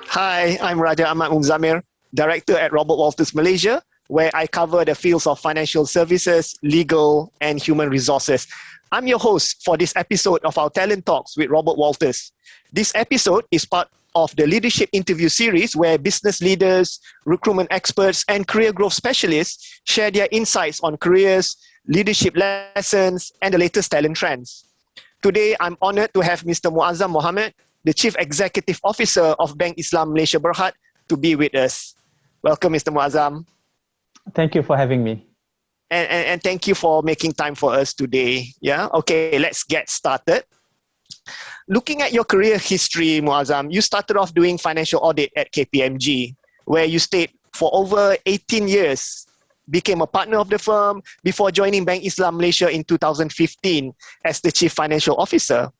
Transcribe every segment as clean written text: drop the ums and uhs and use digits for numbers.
Hi, I'm Raja Ahmad Muzamir, Director at Robert Walters Malaysia, where I cover the fields of financial services, legal, and human resources. I'm your host for this episode of our Talent Talks with Robert Walters. This episode is part of the leadership interview series where business leaders, recruitment experts, and career growth specialists share their insights on careers, leadership lessons, and the latest talent trends. Today, I'm honored to have Mr. Muazzam Mohamed, the Chief Executive Officer of Bank Islam Malaysia Berhad, to be with us. Welcome, Mr. Muazzam. Thank you for having me. And thank you for making time for us today. Yeah, okay, let's get started. Looking at your career history, Muazzam, you started off doing financial audit at KPMG, where you stayed for over 18 years, became a partner of the firm before joining Bank Islam Malaysia in 2015 as the Chief Financial Officer,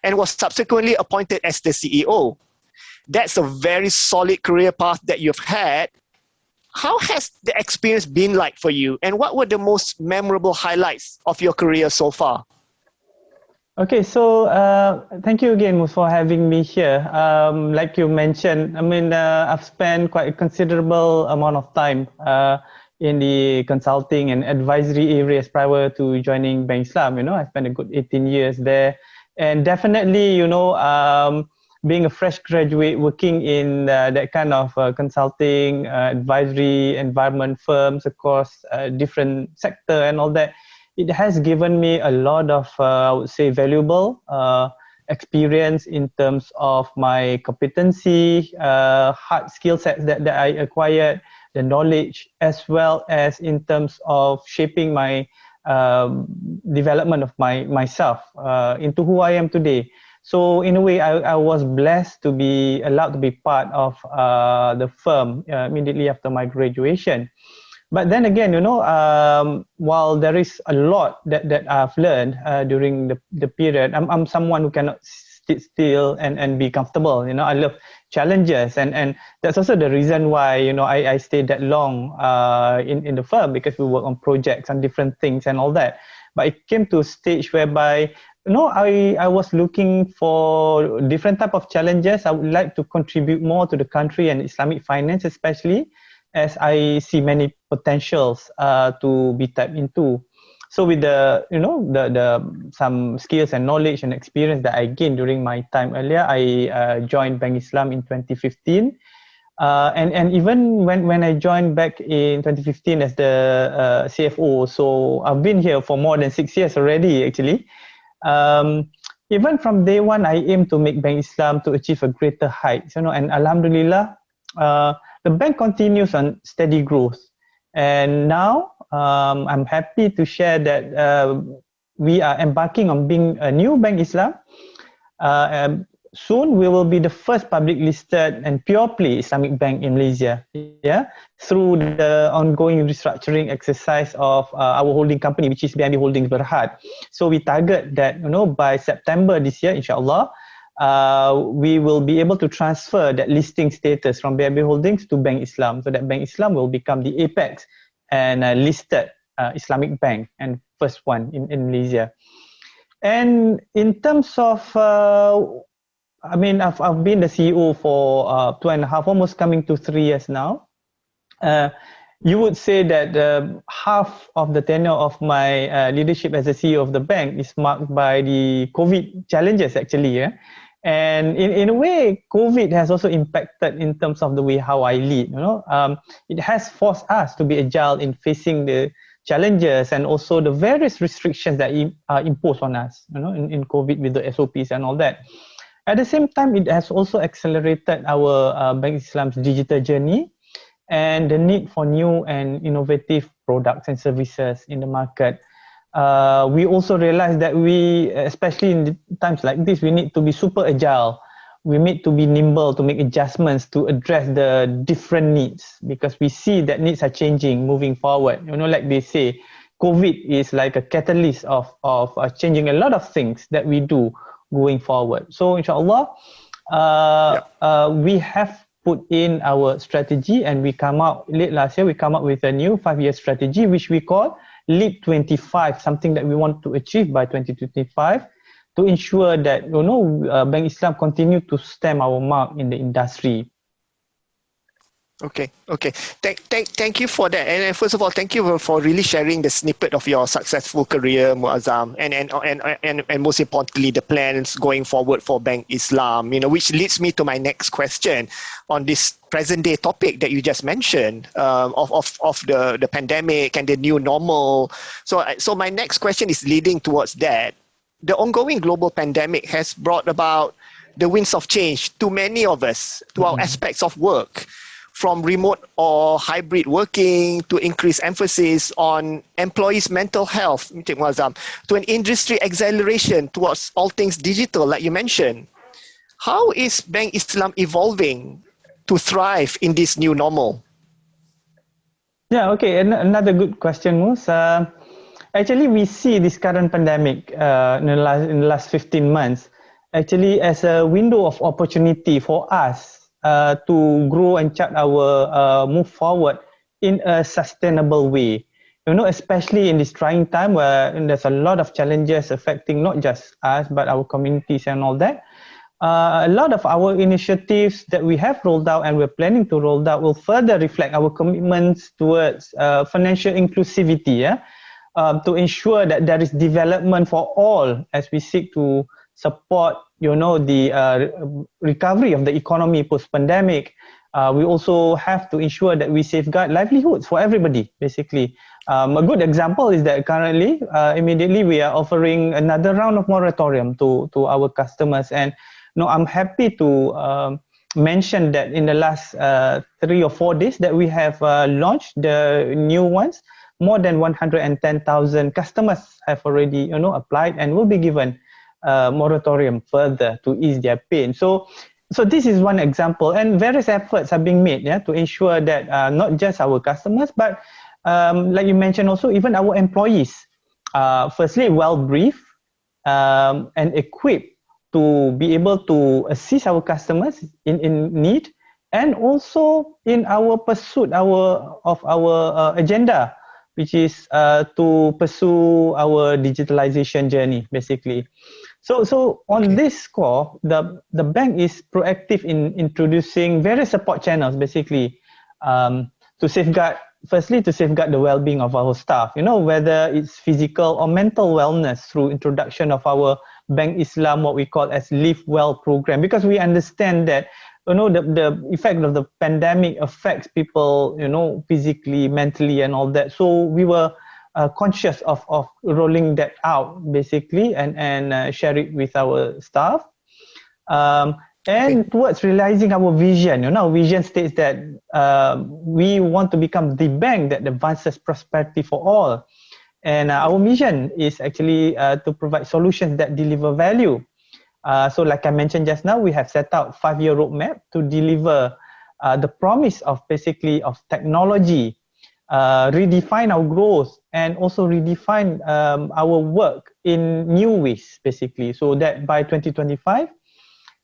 and was subsequently appointed as the CEO. That's a very solid career path that you've had. How has the experience been like for you, and what were the most memorable highlights of your career so far? Okay, so thank you again for having me here. Like you mentioned, I've spent quite a considerable amount of time in the consulting and advisory areas prior to joining Bank Islam. I spent a good 18 years there, and definitely, being a fresh graduate working in that kind of consulting, advisory environment firms across different sector and all that, it has given me a lot of, I would say, valuable experience in terms of my competency, hard skill sets that I acquired, the knowledge, as well as in terms of shaping my development of myself into who I am today. So in a way, I was blessed to be allowed to be part of the firm immediately after my graduation. But then again, while there is a lot that I've learned during the period, I'm someone who cannot sit still and be comfortable. I love challenges, and that's also the reason why I stayed that long in the firm, because we work on projects and different things and all that. But it came to a stage whereby I was looking for different type of challenges. I would like to contribute more to the country and Islamic finance, especially as I see many potentials to be tapped into. So with the some skills and knowledge and experience that I gained during my time earlier, I joined Bank Islam in 2015. And even when I joined back in 2015 as the CFO, so I've been here for more than 6 years already, actually. Even from day one, I aim to make Bank Islam to achieve a greater heights, and Alhamdulillah, the bank continues on steady growth. And now I'm happy to share that we are embarking on being a new Bank Islam. Soon we will be the first public listed and pure play Islamic bank in Malaysia, through the ongoing restructuring exercise of our holding company, which is BNB Holdings Berhad. So we target that by September this year, inshallah, we will be able to transfer that listing status from BNB Holdings to Bank Islam, so that Bank Islam will become the apex and listed Islamic bank, and first one in Malaysia. And in terms of I've been the CEO for 2.5, almost coming to 3 years now. You would say that half of the tenure of my leadership as a CEO of the bank is marked by the COVID challenges, actually. And in a way, COVID has also impacted in terms of the way how I lead. It has forced us to be agile in facing the challenges and also the various restrictions that are imposed on us, in COVID with the SOPs and all that. At the same time, it has also accelerated our Bank Islam's digital journey and the need for new and innovative products and services in the market. We also realize that we, especially in times like this, we need to be super agile. We need to be nimble to make adjustments to address the different needs, because we see that needs are changing moving forward. Like they say, COVID is like a catalyst of changing a lot of things that we do going forward. So inshallah, we have put in our strategy, and we come out late last year, we come up with a new 5-year strategy, which we call LEAP 25, something that we want to achieve by 2025, to ensure that Bank Islam continue to stamp our mark in the industry. Okay. Thank you for that. And first of all, thank you for really sharing the snippet of your successful career, Muazzam, and most importantly, the plans going forward for Bank Islam. Which leads me to my next question on this present day topic that you just mentioned of the pandemic and the new normal. So my next question is leading towards that. The ongoing global pandemic has brought about the winds of change to many of us, to our aspects of work, from remote or hybrid working to increased emphasis on employees' mental health, to an industry acceleration towards all things digital, like you mentioned. How is Bank Islam evolving to thrive in this new normal? Yeah, okay. Another good question, Mus. Actually, we see this current pandemic in the last 15 months actually as a window of opportunity for us to grow and chart our move forward in a sustainable way. Especially in this trying time where there's a lot of challenges affecting not just us, but our communities and all that. A lot of our initiatives that we have rolled out and we're planning to roll out will further reflect our commitments towards financial inclusivity, to ensure that there is development for all as we seek to support the recovery of the economy post-pandemic. We also have to ensure that we safeguard livelihoods for everybody, basically. A good example is that currently, immediately we are offering another round of moratorium to our customers. And I'm happy to mention that in the last 3 or 4 days that we have launched the new ones, more than 110,000 customers have already applied and will be given moratorium further to ease their pain. So this is one example, and various efforts are being made to ensure that not just our customers, but like you mentioned also, even our employees, firstly well briefed and equipped to be able to assist our customers in need, and also in our pursuit of our agenda, which is to pursue our digitalisation journey, basically. So on this score, the bank is proactive in introducing various support channels, basically, to safeguard the well-being of our staff, whether it's physical or mental wellness, through introduction of our Bank Islam, what we call as Live Well program, because we understand that the effect of the pandemic affects people, physically, mentally, and all that. So we were conscious of rolling that out, basically, and share it with our staff. And towards realizing our vision, our vision states that we want to become the bank that advances prosperity for all. And our mission is actually to provide solutions that deliver value. So like I mentioned just now, we have set out 5-year roadmap to deliver the promise of technology, redefine our growth, and also redefine our work in new ways, basically. So that by 2025,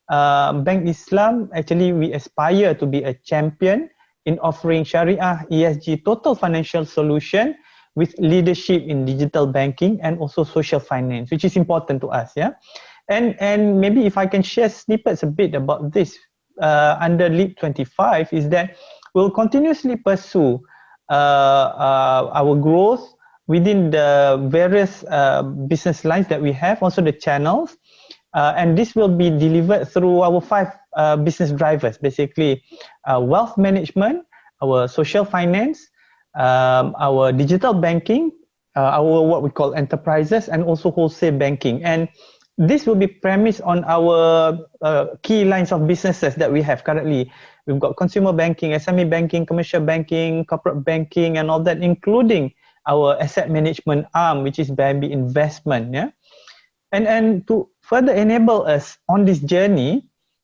Bank Islam, actually we aspire to be a champion in offering Sharia ESG total financial solution with leadership in digital banking and also social finance, which is important to us. And maybe if I can share snippets a bit about this under LEAP 25, is that we'll continuously pursue our growth within the various business lines that we have, also the channels, and this will be delivered through our 5 business drivers, basically wealth management, our social finance, our digital banking, our what we call enterprises, and also wholesale banking. And this will be premised on our key lines of businesses that we have currently. We've got consumer banking, SME banking, commercial banking, corporate banking, and all that, including our asset management arm, which is Bambi Investment. And to further enable us on this journey,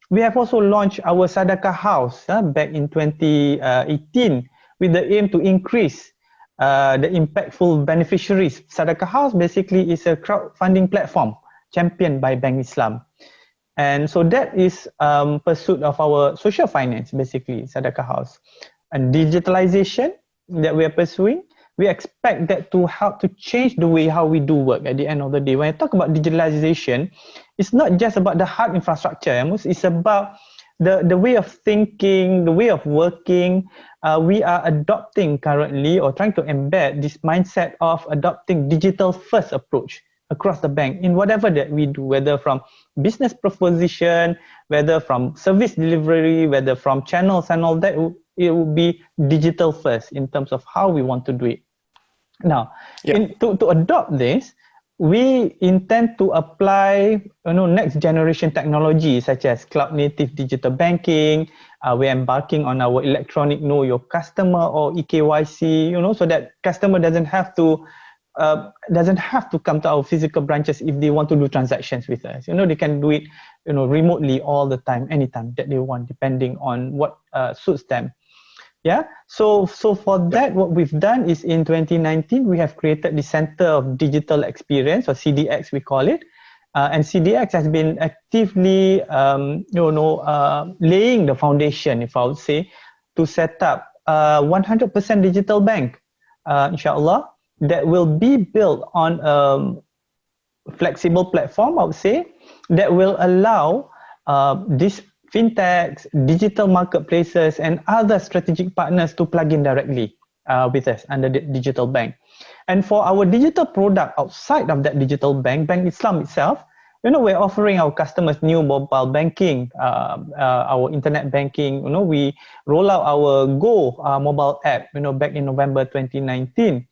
we have also launched our Sadaqah House back in 2018 with the aim to increase the impactful beneficiaries. Sadaqah House basically is a crowdfunding platform championed by Bank Islam. And so that is pursuit of our social finance, basically, Sadaqah House. And digitalisation that we are pursuing, we expect that to help to change the way how we do work at the end of the day. When I talk about digitalization, it's not just about the hard infrastructure, it's about the way of thinking, the way of working. We are adopting currently or trying to embed this mindset of adopting digital first approach across the bank in whatever that we do, whether from business proposition, whether from service delivery, whether from channels and all that, it will be digital first in terms of how we want to do it. Now, to adopt this, we intend to apply next generation technology such as cloud native digital banking. We're embarking on our electronic know your customer or EKYC, so that customer doesn't have to come to our physical branches if they want to do transactions with us. They can do it remotely all the time, anytime that they want, depending on what suits them. So for that, what we've done is in 2019 we have created the Center of Digital Experience, or CDX we call it, and CDX has been actively laying the foundation, if I would say, to set up a 100% digital bank, inshallah, that will be built on a flexible platform, I would say, that will allow these fintechs, digital marketplaces, and other strategic partners to plug in directly with us under the digital bank. And for our digital product outside of that digital bank, Bank Islam itself, we're offering our customers new mobile banking, our internet banking. We roll out our Go mobile app, back in November 2019.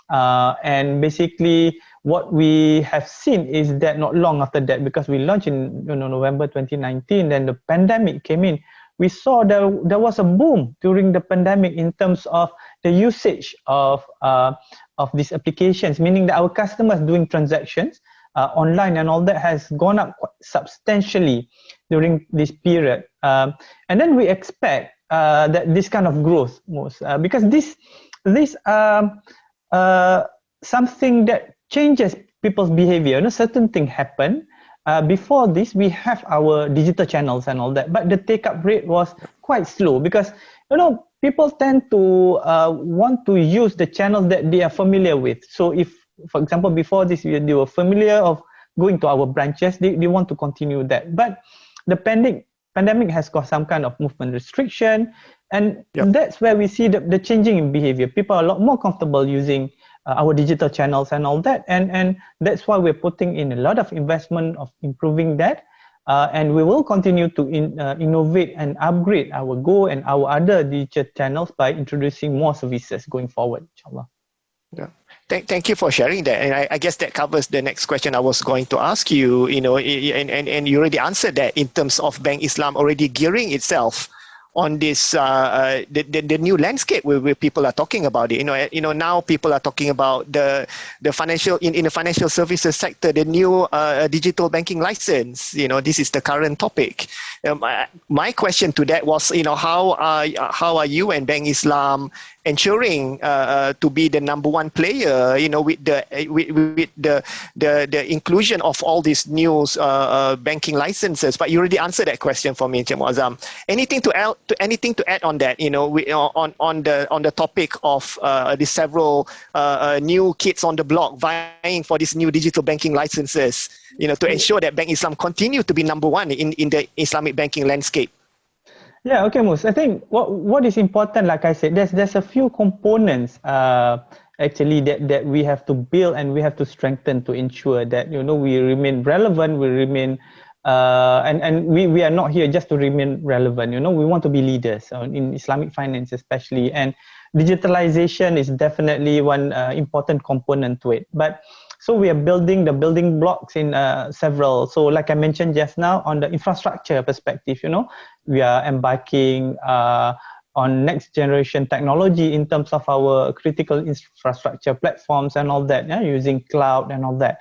And basically what we have seen is that not long after that, because we launched in November 2019, then the pandemic came in, we saw there was a boom during the pandemic in terms of the usage of these applications, meaning that our customers doing transactions online and all that has gone up quite substantially during this period. And then we expect that this kind of growth because this something that changes people's behavior. Certain things happen. Before this, we have our digital channels and all that, but the take-up rate was quite slow because people tend to want to use the channels that they are familiar with. So if, for example, before this, they were familiar of going to our branches, they want to continue that. But the pandemic has got some kind of movement restriction, and that's where we see the changing in behavior. People are a lot more comfortable using our digital channels and all that, and that's why we're putting in a lot of investment of improving that, and we will continue to innovate and upgrade our Go and our other digital channels by introducing more services going forward, inshallah. Yeah. Thank you for sharing that, and I guess that covers the next question I was going to ask you. And you already answered that in terms of Bank Islam already gearing itself on this the new landscape where people are talking about it. Now people are talking about the financial in the financial services sector, the new digital banking license. This is the current topic. My question to that was, how are you and Bank Islam ensuring to be the number one player, with the inclusion of all these new banking licenses? But you already answered that question for me, Muazzam. Anything to add on that? On the topic of the several new kids on the block vying for these new digital banking licenses, to ensure that Bank Islam continue to be number one in the Islamic banking landscape. Yeah, okay, Mus. I think what is important, like I said, there's a few components actually that we have to build and we have to strengthen to ensure that we remain relevant, we remain and we are not here just to remain relevant. We want to be leaders in Islamic finance especially, and digitalization is definitely one important component to it. But so we are building the building blocks in several. So like I mentioned just now, on the infrastructure perspective, we are embarking on next generation technology in terms of our critical infrastructure platforms and all that, using cloud and all that.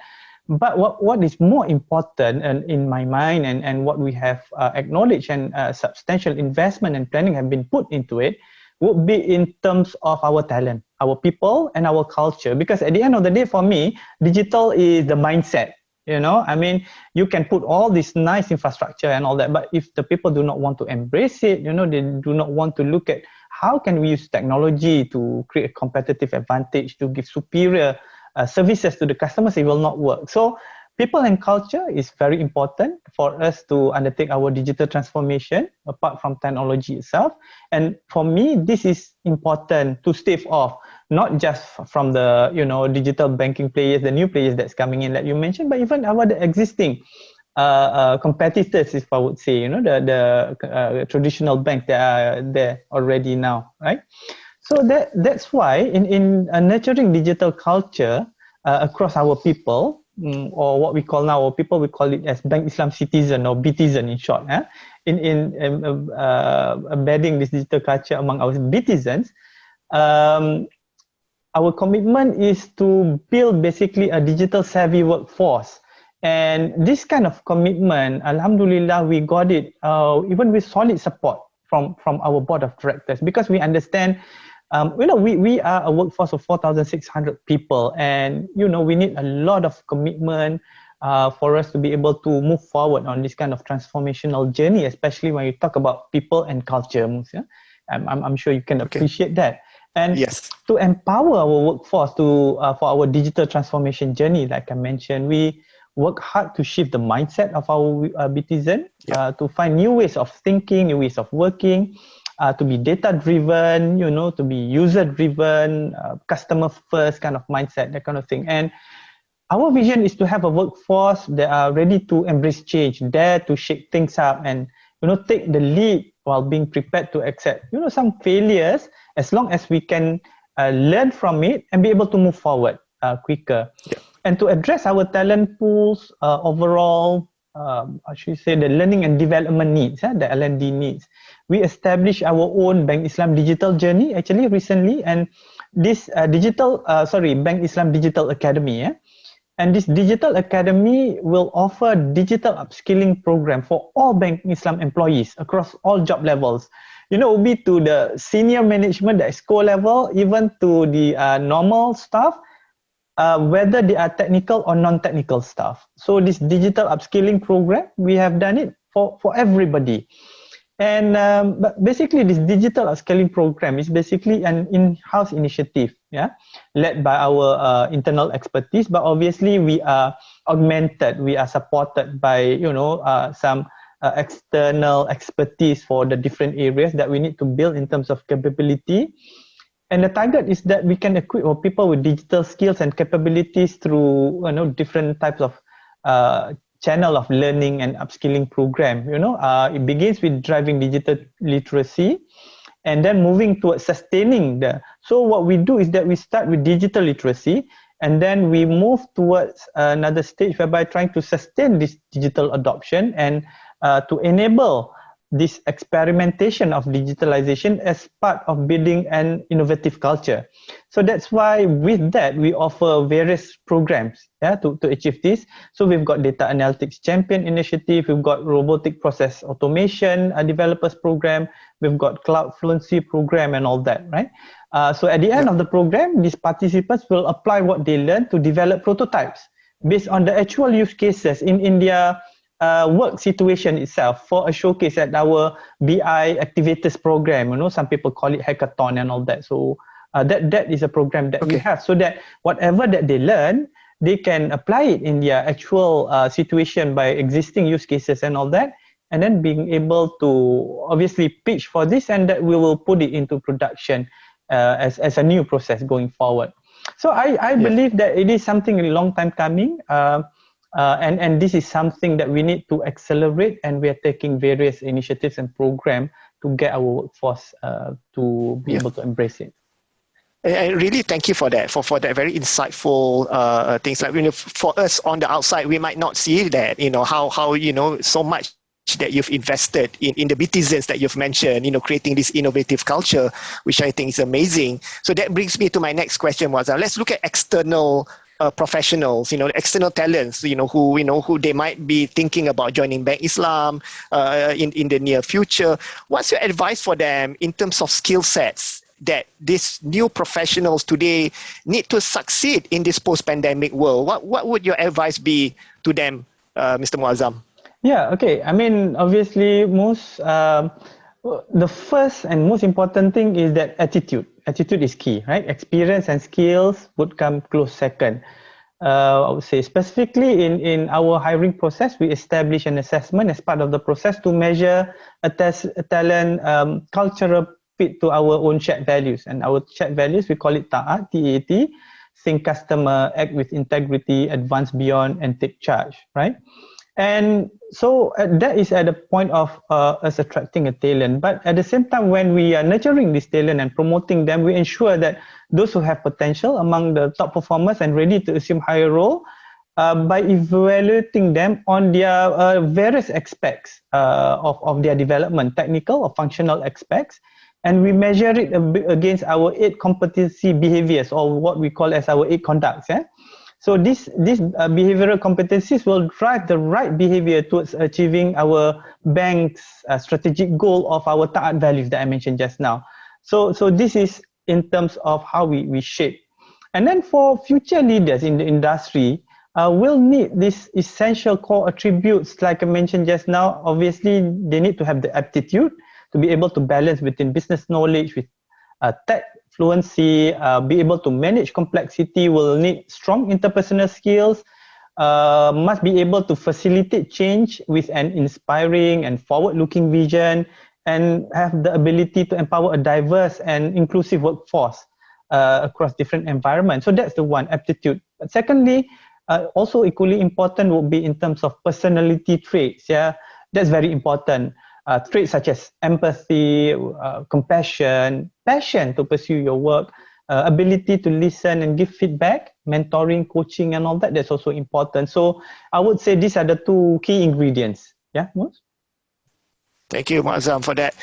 But what is more important in my mind, and what we have acknowledged, and substantial investment and planning have been put into it, would be in terms of our talent, our people, and our culture. Because at the end of the day, for me, digital is the mindset. You can put all this nice infrastructure and all that, but if the people do not want to embrace it, they do not want to look at how can we use technology to create a competitive advantage to give superior services to the customers? It will not work. So people and culture is very important for us to undertake our digital transformation apart from technology itself. And for me, this is important to stave off, not just from the digital banking players, the new players that's coming in that you mentioned, but even our existing competitors, if I would say, the traditional banks that are there already now, right? So that's why in nurturing digital culture across our people, or what we call now, or people we call it as Bank Islam citizen or Bitizen in short, in embedding this digital culture among our Bitizens, our commitment is to build basically a digital savvy workforce. And this kind of commitment, alhamdulillah, we got it even with solid support from our board of directors, because we understand we are a workforce of 4,600 people, and we need a lot of commitment for us to be able to move forward on this kind of transformational journey, especially when you talk about people and culture. I'm sure you can appreciate that. And yes, to empower our workforce for our digital transformation journey, like I mentioned, we work hard to shift the mindset of our Bitizen, to find new ways of thinking, new ways of working, to be data-driven, to be user-driven, customer-first kind of mindset, that kind of thing. And our vision is to have a workforce that are ready to embrace change, dare to shake things up, and take the lead while being prepared to accept some failures, as long as we can learn from it and be able to move forward quicker. Yeah. And to address our talent pools overall, I should say the learning and development needs, the L&D needs. We established our own Bank Islam digital journey actually recently, and this Bank Islam Digital Academy. And this digital academy will offer digital upskilling program for all Bank Islam employees across all job levels. It will be to the senior management, the EXCO level, even to the normal staff, whether they are technical or non-technical staff. So this digital upskilling program, we have done it for everybody. And but basically this digital upskilling program is basically an in-house initiative, led by our internal expertise, but obviously we are augmented, we are supported by some external expertise for the different areas that we need to build in terms of capability. And the target is that we can equip our people with digital skills and capabilities through different types of channel of learning and upskilling program. It begins with driving digital literacy, and then moving towards sustaining so what we do is that we start with digital literacy, and then we move towards another stage whereby trying to sustain this digital adoption and to enable this experimentation of digitalization as part of building an innovative culture. So that's why with that we offer various programs to achieve this. So we've got data analytics champion initiative, we've got robotic process automation developers program, we've got cloud fluency program and all that, right? So at the end of the program, these participants will apply what they learn to develop prototypes based on the actual use cases in India work situation itself, for a showcase at our BI activators program. Some people call it hackathon and all that. So that is a program that we have, so that whatever that they learn, they can apply it in their actual situation by existing use cases and all that, and then being able to obviously pitch for this, and that we will put it into production as a new process going forward. So I believe that it is something a long time coming. And this is something that we need to accelerate, and we are taking various initiatives and programs to get our workforce to be able to embrace it. And really thank you for that, for that very insightful things. Like, for us on the outside, we might not see that, how so much that you've invested in the Bitizens that you've mentioned, creating this innovative culture, which I think is amazing. So that brings me to my next question, Muazzam. Let's look at external professionals, external talents, who they might be thinking about joining Bank Islam in the near future. What's your advice for them in terms of skill sets that these new professionals today need to succeed in this post-pandemic world? What would your advice be to them, Mr. Muazzam? Yeah, okay. I mean, obviously, most The first and most important thing is that attitude. Attitude is key, right? Experience and skills would come close second. I would say specifically in our hiring process, we establish an assessment as part of the process to measure a talent cultural fit to our own shared values. And our shared values, we call it TAAT, T-A-T, think customer, act with integrity, advance beyond, and take charge, right? And so that is at the point of us attracting a talent. But at the same time, when we are nurturing this talent and promoting them, we ensure that those who have potential among the top performers and ready to assume higher role, by evaluating them on their various aspects of their development, technical or functional aspects, and we measure it against our 8 competency behaviors, or what we call as our 8 conducts. Yeah? So these behavioral competencies will drive the right behavior towards achieving our bank's strategic goal of our TAAT values that I mentioned just now. So this is in terms of how we shape. And then for future leaders in the industry, will need these essential core attributes like I mentioned just now. Obviously, they need to have the aptitude to be able to balance between business knowledge with tech fluency, be able to manage complexity, will need strong interpersonal skills, must be able to facilitate change with an inspiring and forward-looking vision, and have the ability to empower a diverse and inclusive workforce across different environments. So that's the one, aptitude. But secondly, also equally important would be in terms of personality traits. Yeah, that's very important. Traits such as empathy, compassion, passion to pursue your work, ability to listen and give feedback, mentoring, coaching, and all that. That's also important. So I would say these are the 2 key ingredients. Yeah, Mus? Thank you, Muazzam, for that.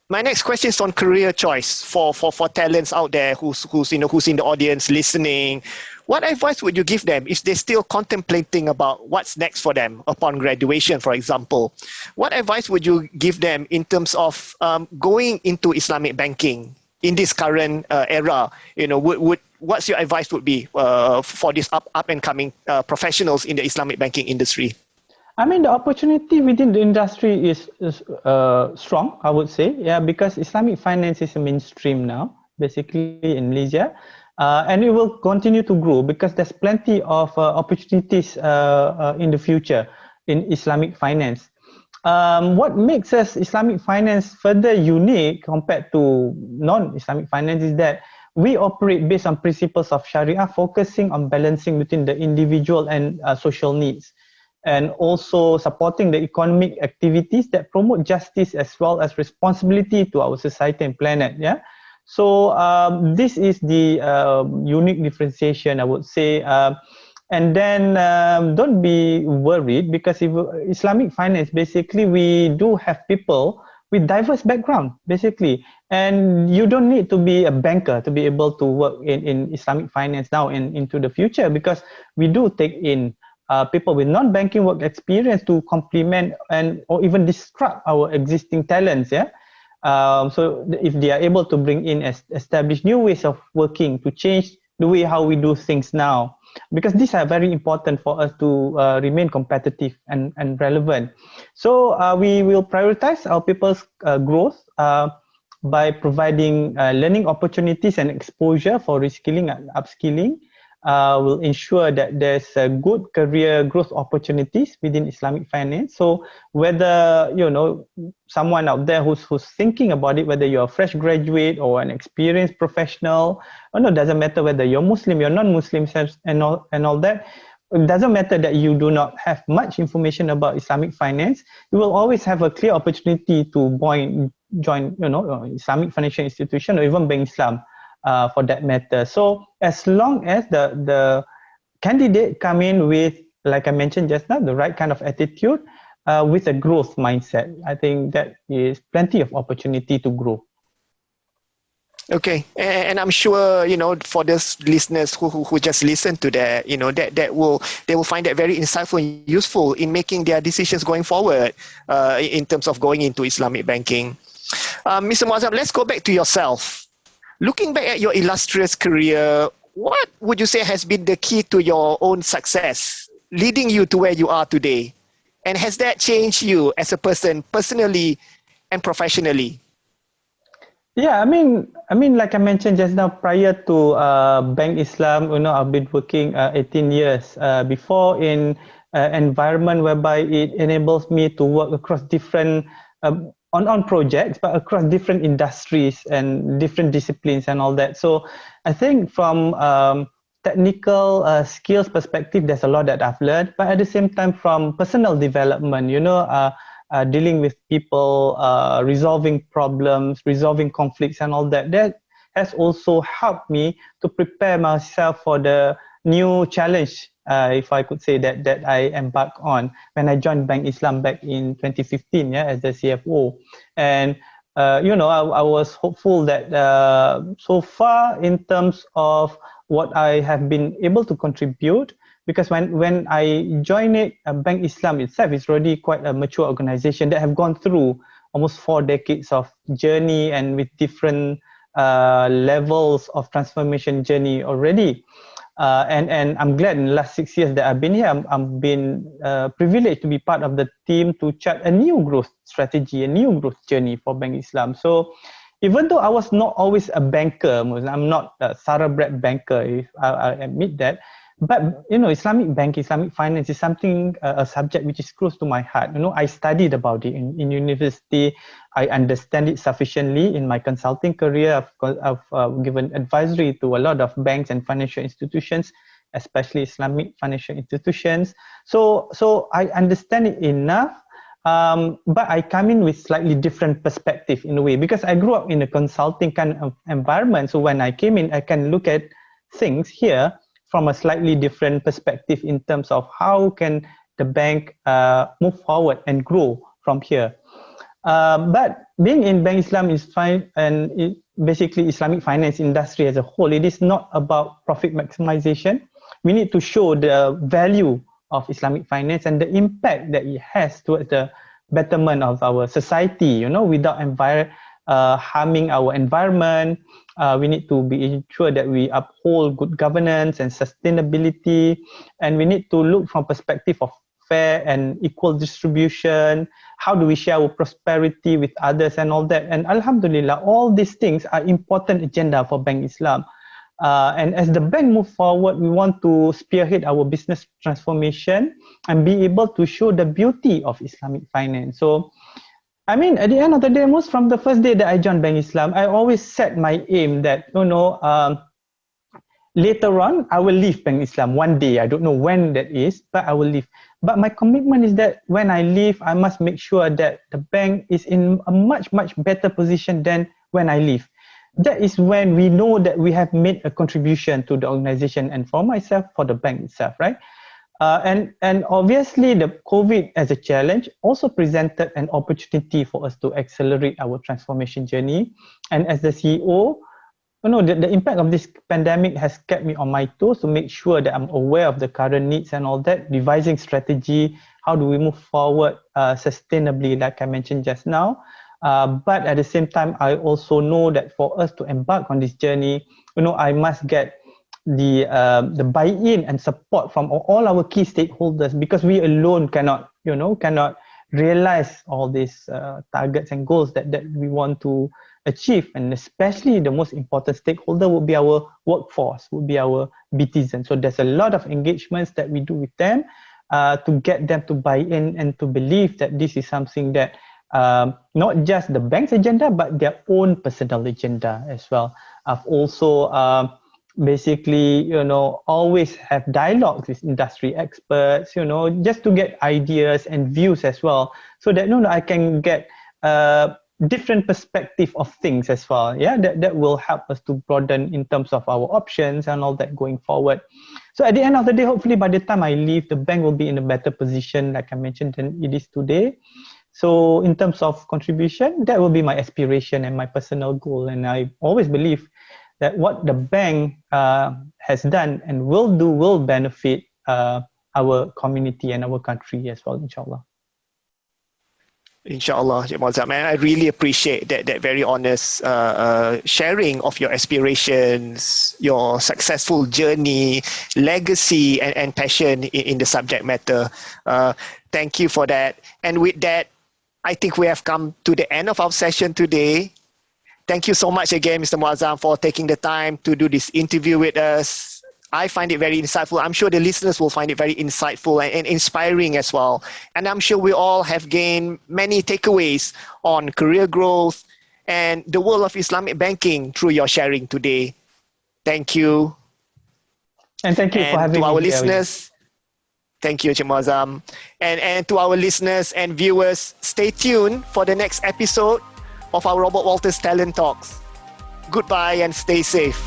My next question is on career choice for talents out there who's in the audience listening. What advice would you give them if they're still contemplating about what's next for them upon graduation, for example? What advice would you give them in terms of going into Islamic banking in this current era? What's your advice would be for these up and coming professionals in the Islamic banking industry? I mean, the opportunity within the industry is strong, I would say, yeah, because Islamic finance is a mainstream now, basically in Malaysia, and it will continue to grow because there's plenty of opportunities in the future in Islamic finance. What makes us Islamic finance further unique compared to non-Islamic finance is that we operate based on principles of Sharia, focusing on balancing between the individual and social needs, and also supporting the economic activities that promote justice as well as responsibility to our society and planet. Yeah. So this is the unique differentiation, I would say. And then don't be worried, because if Islamic finance, basically we do have people with diverse background, basically. And you don't need to be a banker to be able to work in Islamic finance now and into the future, because we do take in people with non-banking work experience to complement or even disrupt our existing talents. Yeah. So if they are able to bring in establish new ways of working to change the way how we do things now, because these are very important for us to remain competitive and relevant. So we will prioritize our people's growth by providing learning opportunities and exposure for reskilling and upskilling. Will ensure that there's a good career growth opportunities within Islamic finance. So whether someone out there who's thinking about it, whether you're a fresh graduate or an experienced professional, doesn't matter whether you're Muslim, you're non-Muslim, and all that. It doesn't matter that you do not have much information about Islamic finance. You will always have a clear opportunity to join Islamic financial institution or even Bank Islam. For that matter. So as long as the candidate come in with, like I mentioned just now, the right kind of attitude with a growth mindset, I think that is plenty of opportunity to grow. Okay, and I'm sure for those listeners who just listen to that, they will find that very insightful and useful in making their decisions going forward in terms of going into Islamic banking. Mr. Muazzam, let's go back to yourself. Looking back at your illustrious career, what would you say has been the key to your own success, leading you to where you are today? And has that changed you as a person personally and professionally? Yeah, like I mentioned just now, prior to Bank Islam, I've been working 18 years before in environment whereby it enables me to work across different on projects, but across different industries and different disciplines and all that. So I think from technical skills perspective, there's a lot that I've learned, but at the same time from personal development, dealing with people, resolving problems, resolving conflicts and all that, that has also helped me to prepare myself for the new challenge, if I could say that I embarked on when I joined Bank Islam back in 2015, as the CFO. And I was hopeful that so far in terms of what I have been able to contribute, because when I joined it, Bank Islam itself is already quite a mature organization that have gone through almost 4 decades of journey and with different levels of transformation journey already. And I'm glad in the last 6 years that I've been here, I've been privileged to be part of the team to chart a new growth strategy, a new growth journey for Bank Islam. So even though I was not always a banker, I'm not a thoroughbred banker, if I admit that, but Islamic bank, Islamic finance is something, a subject which is close to my heart. I studied about it in university. I understand it sufficiently in my consulting career. I've given advisory to a lot of banks and financial institutions, especially Islamic financial institutions. So I understand it enough. But I come in with slightly different perspective in a way, because I grew up in a consulting kind of environment. So when I came in, I can look at things here from a slightly different perspective in terms of how can the bank move forward and grow from here. But being in Bank Islam is fine, and basically Islamic finance industry as a whole, it is not about profit maximization. We need to show the value of Islamic finance and the impact that it has towards the betterment of our society, without harming our environment. We need to be ensured that we uphold good governance and sustainability, and we need to look from perspective of fair and equal distribution. How do we share our prosperity with others and all that? And Alhamdulillah, all these things are important agenda for Bank Islam. And as the bank move forward, we want to spearhead our business transformation and be able to show the beauty of Islamic finance. So at the end of the day, most from the first day that I joined Bank Islam, I always set my aim that, later on, I will leave Bank Islam one day. I don't know when that is, but I will leave. But my commitment is that when I leave, I must make sure that the bank is in a much, much better position than when I leave. That is when we know that we have made a contribution to the organization and for myself, for the bank itself, right? And obviously the COVID as a challenge also presented an opportunity for us to accelerate our transformation journey. And as the CEO, the impact of this pandemic has kept me on my toes to make sure that I'm aware of the current needs and all that, devising strategy, how do we move forward sustainably, like I mentioned just now. But at the same time, I also know that for us to embark on this journey, I must get the buy-in and support from all our key stakeholders, because we alone cannot realize all these targets and goals that we want to achieve. And especially the most important stakeholder would be our workforce, would be our Bitizen. So there's a lot of engagements that we do with them to get them to buy in and to believe that this is something that not just the bank's agenda, but their own personal agenda as well. I've also basically, always have dialogues with industry experts, just to get ideas and views as well, so that I can get different perspective of things as well. Yeah, that will help us to broaden in terms of our options and all that going forward. So at the end of the day, hopefully by the time I leave, the bank will be in a better position, like I mentioned, than it is today. So in terms of contribution, that will be my aspiration and my personal goal. And I always believe that what the bank has done and will do will benefit our community and our country as well, inshallah. Inshallah, Muazzam. And I really appreciate that very honest sharing of your aspirations, your successful journey, legacy, and passion in the subject matter. Thank you for that. And with that, I think we have come to the end of our session today. Thank you so much again, Mr. Muazzam, for taking the time to do this interview with us. I find it very insightful. I'm sure the listeners will find it very insightful and inspiring as well. And I'm sure we all have gained many takeaways on career growth and the world of Islamic banking through your sharing today. Thank you. And thank you for having me. To our listeners, thank you, Encik Muazzam. And to our listeners and viewers, stay tuned for the next episode of our Robert Walters Talent Talks. Goodbye and stay safe.